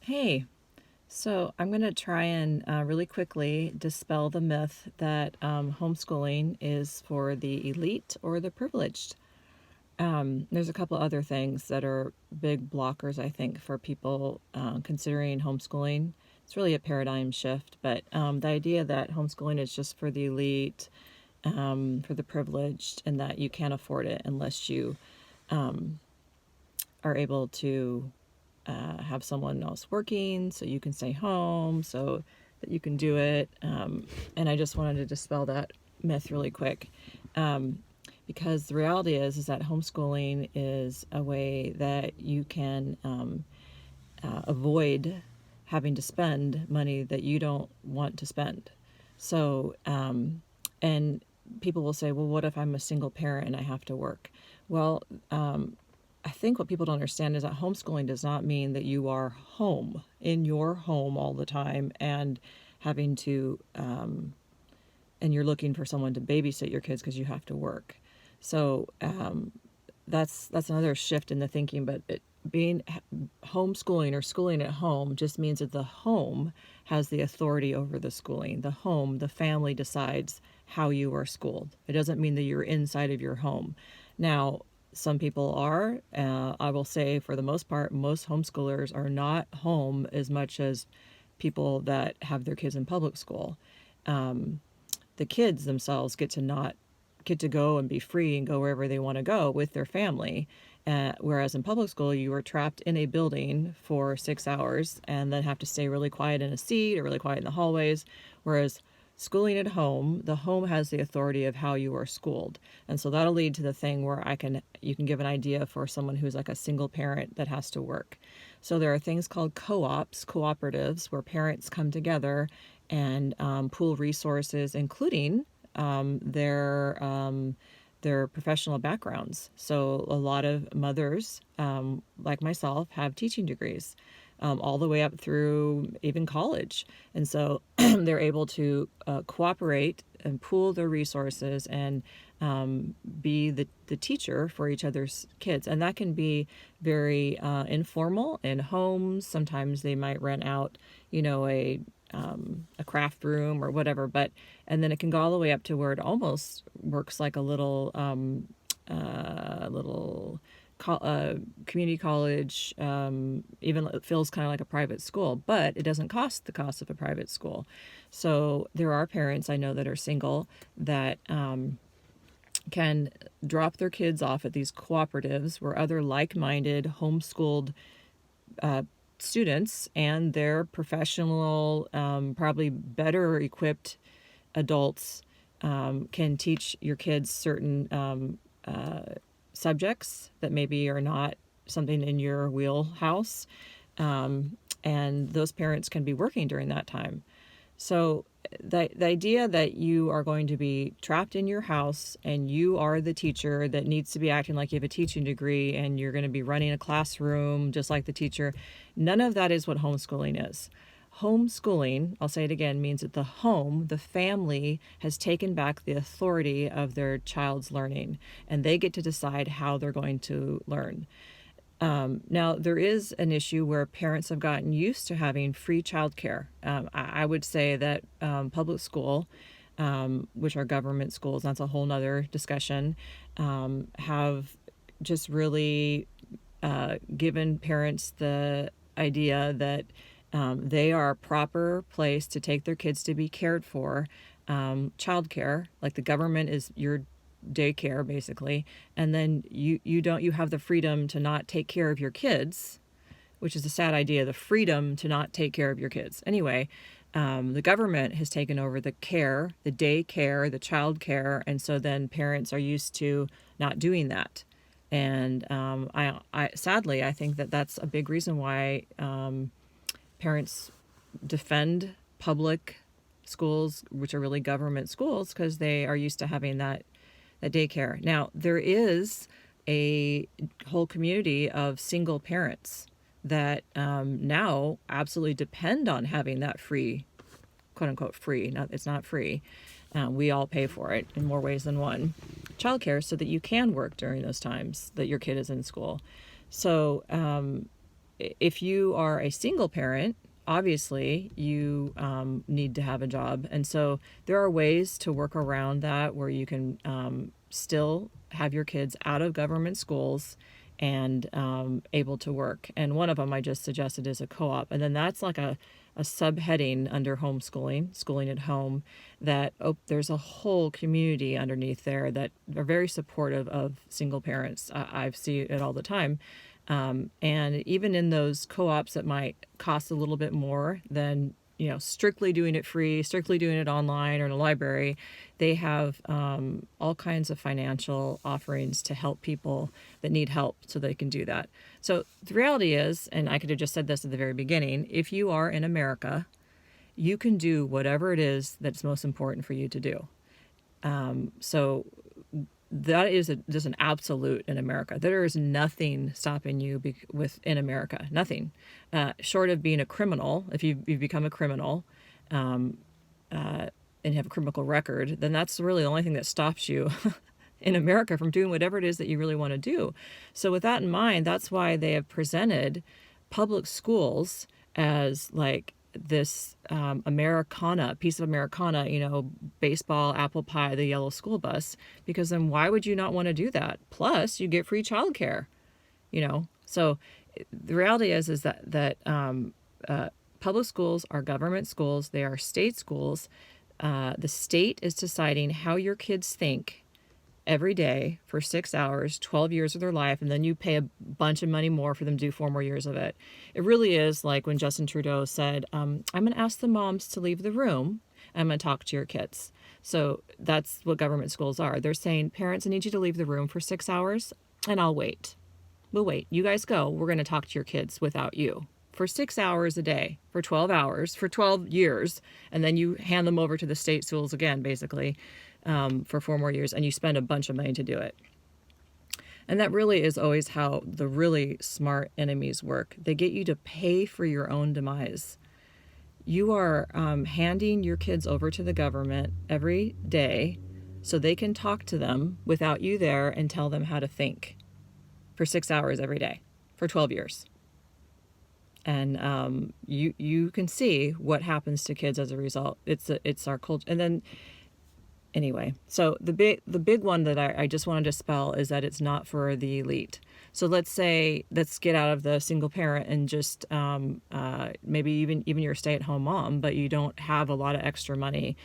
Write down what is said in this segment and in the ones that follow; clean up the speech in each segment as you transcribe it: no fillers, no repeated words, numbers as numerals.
Hey, so I'm going to try and really quickly dispel the myth that homeschooling is for the elite or the privileged. There's a couple other things that are big blockers, I think, for people considering homeschooling. It's really a paradigm shift, but the idea that homeschooling is just for the elite, for the privileged, and that you can't afford it unless you are able to have someone else working so you can stay home so that you can do it. And I just wanted to dispel that myth really quick, because the reality is that homeschooling is a way that you can avoid having to spend money that you don't want to spend. So, and people will say, well, what if I'm a single parent and I have to work? Well, I think what people don't understand is that homeschooling does not mean that you are home in your home all the time and having to, and you're looking for someone to babysit your kids because you have to work. So that's another shift in the thinking. But being homeschooling or schooling at home just means that the home has the authority over the schooling. The home, the family decides how you are schooled. It doesn't mean that you're inside of your home. Now, some people are. I will say, for the most part, most homeschoolers are not home as much as people that have their kids in public school. The kids themselves get to not get to go and be free and go wherever they want to go with their family. Whereas in public school, you are trapped in a building for 6 hours and then have to stay really quiet in a seat or really quiet in the hallways. Whereas schooling at home, the home has the authority of how you are schooled. And so that'll lead to the thing where you can give an idea for someone who's like a single parent that has to work. So there are things called co-ops, cooperatives, where parents come together and pool resources, including their professional backgrounds. So a lot of mothers, like myself, have teaching degrees, all the way up through even college. And so they're able to cooperate and pool their resources and be the teacher for each other's kids. And that can be very informal in homes. Sometimes they might rent out, a craft room or whatever, and then it can go all the way up to where it almost works like a little community college. Even it feels kind of like a private school, but it doesn't cost the cost of a private school. So there are parents I know that are single that can drop their kids off at these cooperatives where other like-minded homeschooled students and their professional, probably better equipped adults can teach your kids certain subjects that maybe are not something in your wheelhouse. And those parents can be working during that time. So the idea that you are going to be trapped in your house and you are the teacher that needs to be acting like you have a teaching degree and you're going to be running a classroom just like the teacher, none of that is what homeschooling is. Homeschooling, I'll say it again, means that the home, the family, has taken back the authority of their child's learning, and they get to decide how they're going to learn. Now, there is an issue where parents have gotten used to having free childcare. I would say that public school, which are government schools, that's a whole nother discussion, have just really given parents the idea that they are a proper place to take their kids to be cared for. Childcare, like the government is your daycare basically, and then you have the freedom to not take care of your kids, which is a sad idea, the freedom to not take care of your kids. Anyway, the government has taken over the care, the daycare, the child care, and so then parents are used to not doing that. And I sadly, I think that that's a big reason why parents defend public schools, which are really government schools, because they are used to having that daycare. Now, there is a whole community of single parents that now absolutely depend on having that free, quote unquote free, it's not free, we all pay for it in more ways than one, childcare, so that you can work during those times that your kid is in school. So if you are a single parent, obviously you need to have a job. And so there are ways to work around that where you can still have your kids out of government schools and able to work. And one of them I just suggested is a co-op. And then that's like a subheading under homeschooling, schooling at home, that there's a whole community underneath there that are very supportive of single parents. I see it all the time. And even in those co-ops that might cost a little bit more than, strictly doing it free, strictly doing it online or in a library, they have all kinds of financial offerings to help people that need help so they can do that. So the reality is, and I could have just said this at the very beginning, if you are in America, you can do whatever it is that's most important for you to do. So that is just an absolute in America. There is nothing stopping you in America. Nothing. Short of being a criminal, if you've become a criminal and have a criminal record, then that's really the only thing that stops you in America from doing whatever it is that you really want to do. So with that in mind, that's why they have presented public schools as like this Americana, piece of Americana, baseball, apple pie, the yellow school bus, because then why would you not want to do that? Plus, you get free childcare, So the reality is that public schools are government schools. They are state schools. The state is deciding how your kids think every day for 6 hours, 12 years of their life, and then you pay a bunch of money more for them to do 4 more years of it. It really is like when Justin Trudeau said, I'm going to ask the moms to leave the room. I'm going to talk to your kids. So that's what government schools are. They're saying, parents, I need you to leave the room for 6 hours, and I'll wait. We'll wait. You guys go. We're going to talk to your kids without you for 6 hours a day, for 12 hours, for 12 years, and then you hand them over to the state schools again, basically, for 4 more years, and you spend a bunch of money to do it. And that really is always how the really smart enemies work. They get you to pay for your own demise. You are handing your kids over to the government every day so they can talk to them without you there and tell them how to think for 6 hours every day for 12 years. And you can see what happens to kids as a result. It's our culture. And then anyway, so the big one that I just want to dispel is that it's not for the elite. So let's get out of the single parent and just maybe even you're a stay-at-home mom, but you don't have a lot of extra money.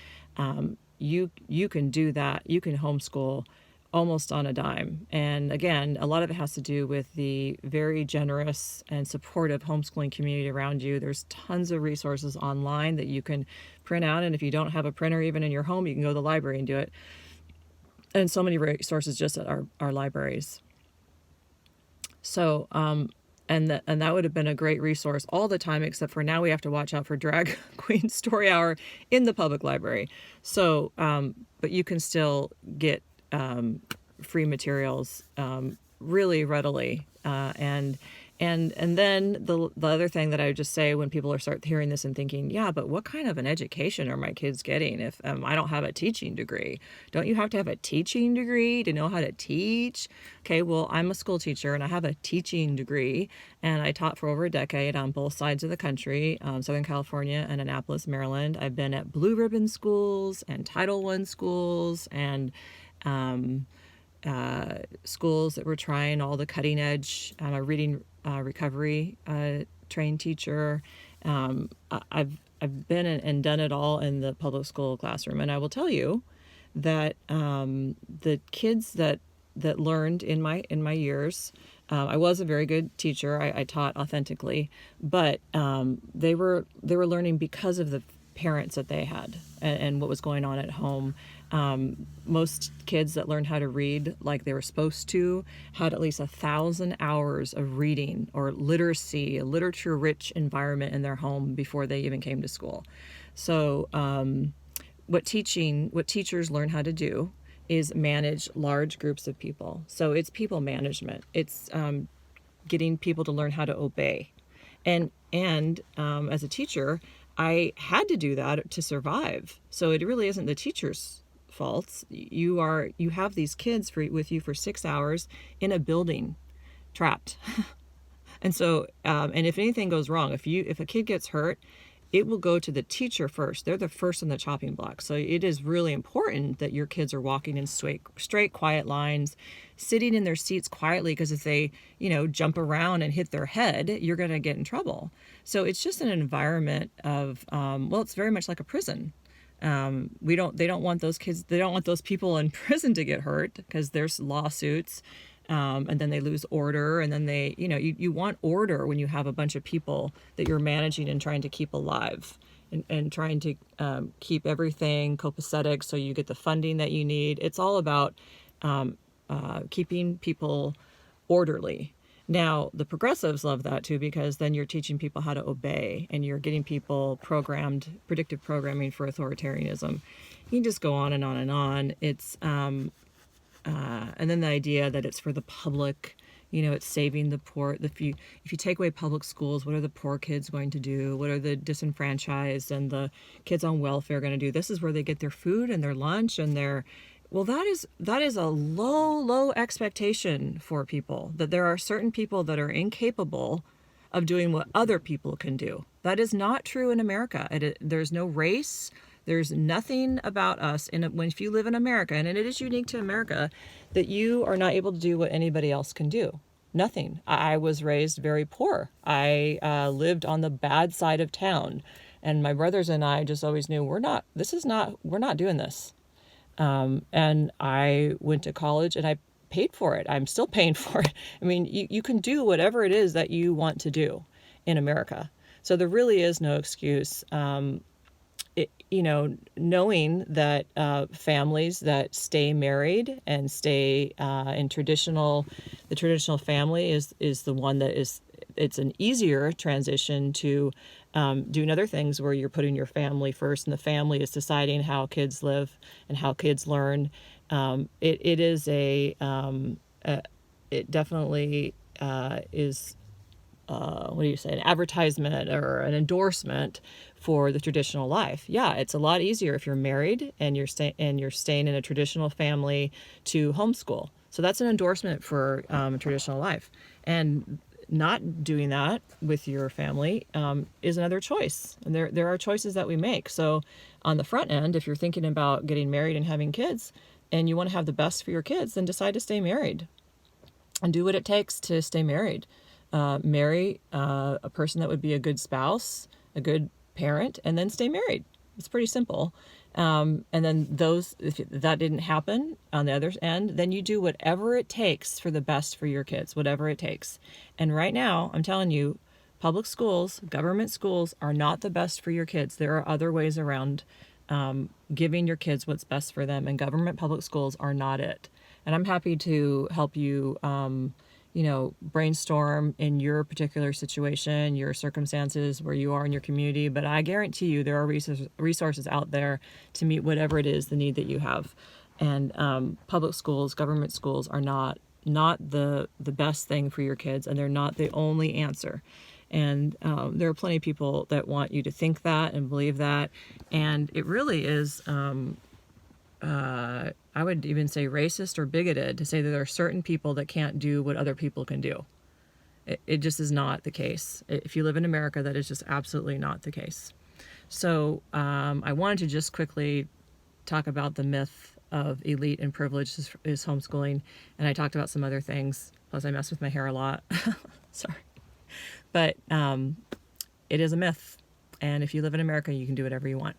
You can do that. You can homeschool almost on a dime. And again, a lot of it has to do with the very generous and supportive homeschooling community around you. There's tons of resources online that you can print out. And if you don't have a printer even in your home, you can go to the library and do it. And so many resources just at our libraries. So, and that would have been a great resource all the time, except for now we have to watch out for Drag Queen Story Hour in the public library. So, but you can still get free materials really readily, and then the other thing that I would just say when people start hearing this and thinking, yeah, but what kind of an education are my kids getting if I don't have a teaching degree? Don't you have to have a teaching degree to know how to teach? Okay, well, I'm a school teacher and I have a teaching degree, and I taught for over a decade on both sides of the country, Southern California and Annapolis, Maryland. I've been at Blue Ribbon schools and Title I schools and schools that were trying all the cutting edge. I'm a reading recovery trained teacher. I've been and done it all in the public school classroom, and I will tell you that the kids that learned in my years, I was a very good teacher. I taught authentically, but they were learning because of the parents that they had and what was going on at home. Most kids that learned how to read like they were supposed to had at least 1,000 hours of reading or literacy, a literature-rich environment in their home before they even came to school. So what teachers learn how to do is manage large groups of people. So it's people management. It's getting people to learn how to obey. And as a teacher, I had to do that to survive. So it really isn't the teacher's fault. You have these kids with you for 6 hours in a building, trapped. And so, and if anything goes wrong, if a kid gets hurt, it will go to the teacher first. They're the first on the chopping block. So it is really important that your kids are walking in straight, quiet lines, sitting in their seats quietly, because if they, jump around and hit their head, you're going to get in trouble. So it's just an environment of, it's very much like a prison. They don't want those kids, they don't want those people in prison to get hurt, because there's lawsuits. And then they lose order, and then you want order when you have a bunch of people that you're managing and trying to keep alive, and trying to keep everything copacetic so you get the funding that you need. It's all about keeping people orderly. Now, the progressives love that too, because then you're teaching people how to obey, and you're getting people programmed, predictive programming for authoritarianism. You can just go on and on and on. It's and then the idea that it's for the public, it's saving the poor. If you take away public schools, what are the poor kids going to do? What are the disenfranchised and the kids on welfare going to do? This is where they get their food and their lunch and their, well, that is a low expectation for people, that there are certain people that are incapable of doing what other people can do. That is not true in America. There's no race. There's nothing about us if you live in America, and it is unique to America, that you are not able to do what anybody else can do. Nothing. I was raised very poor. I lived on the bad side of town, and my brothers and I just always knew we're not doing this. And I went to college and I paid for it. I'm still paying for it. I mean, you can do whatever it is that you want to do in America. So there really is no excuse. Knowing that families that stay married and stay in the traditional family is the one that it's an easier transition to doing other things where you're putting your family first, and the family is deciding how kids live and how kids learn. It definitely is. An advertisement or an endorsement for the traditional life. Yeah, it's a lot easier if you're married and you're staying in a traditional family to homeschool. So that's an endorsement for traditional life. And not doing that with your family is another choice. And there are choices that we make. So on the front end, if you're thinking about getting married and having kids, and you want to have the best for your kids, then decide to stay married and do what it takes to stay married. Marry a person that would be a good spouse, a good parent, and then stay married. It's pretty simple. And then if that didn't happen on the other end, then you do whatever it takes for the best for your kids, whatever it takes. And right now, I'm telling you, public schools, government schools are not the best for your kids. There are other ways around giving your kids what's best for them, and government public schools are not it. And I'm happy to help you brainstorm in your particular situation, your circumstances, where you are in your community. But I guarantee you there are resources out there to meet whatever it is, the need that you have. And public schools, government schools are not the best thing for your kids, and they're not the only answer. And there are plenty of people that want you to think that and believe that. And it really is... I would even say racist or bigoted to say that there are certain people that can't do what other people can do. It just is not the case. If you live in America, that is just absolutely not the case. So I wanted to just quickly talk about the myth of elite and privilege is homeschooling. And I talked about some other things. Plus I mess with my hair a lot. Sorry. But it is a myth. And if you live in America, you can do whatever you want.